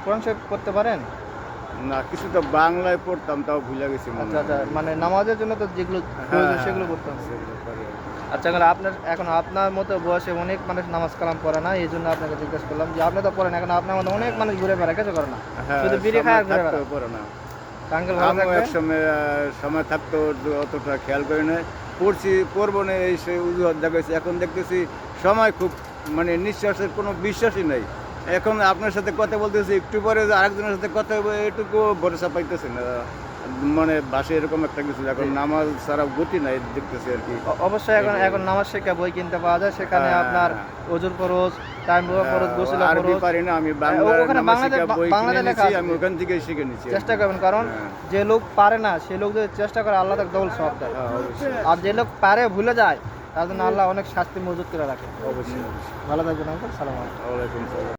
কোরআন শরীফ পড়তে পারেন? না, কিছু তো বাংলায় পড়তাম, তাও ভুলে গেছি মনে আচ্ছা হয়। আচ্ছা, মানে নামাজের জন্য তো যেগুলো হ্যাঁ, প্রয়োজন হ্যাঁ, সেগুলো পড়তে হবে। সেগুলো পারি। আচ্ছা আঙ্কেল, আপনার মতো বয়সে অনেক মানুষ নামাজ কালাম পড়ে না, এই জন্য আপনাকে জিজ্ঞেস করলাম যে আপনি তো পড়েন, এখন আপনার মতো অনেক মানুষ ঘুরে বেড়ায়, কিছু করে না, হ্যাঁ, শুধু বিড়ি খায় সময় আর ঘুরে থাকতেও বেড়ায়। পড়ে না। আঙ্কেল ভালো আমিও থাকবেন। এক সময় সময় থাকতো অতটা খেয়াল করি না, পড়বো না এই সেই অজুহাত দেখাইছি। এখন দেখতেছি সময় খুব, মানে নিঃশ্বাসের কোনো বিশ্বাসই নাই। এখন আপনার সাথে কথা বলতেছি, একটু পরে যে আরেকজনের সাথে কথা বলবো এটুকু ভরসা পাইতেছি না, মানে বাসে এরকম একটা কিছু। এখন নামাজ ছাড়া গতি নাই দেখতেছি আর কি। অবশ্যই এখন নামাজ শেখা বই কিনতে পাওয়া যায়, সেখানে হ্যাঁ, আপনার ওজুর খরচ, টাইম খরচ, গোসলের আরবি খরচ। পারি না আমি, বাংলা ওখানে নামাজ বাংলাতে শিক্ষা বই কিনে বাংলাতে লেখা নিয়েছি, আছে। আমি ওখান থেকে শিখে নিচ্ছি। চেষ্টা করবেন, কারণ হ্যাঁ। যে লোক পারে না সে লোক যদি চেষ্টা করে আল্লাহ তাকে ডবল সওয়াব দেয়। হ্যাঁ, অবশ্যই আর যে লোক পারে ভুলে যায় তার জন্য আল্লাহ অনেক শাস্তি মজুত করে রাখে। অবশ্যই। ভালো থাকবেন আঙ্কেল, সালাম আলাইকুম। ওয়ালাইকুম সালাম।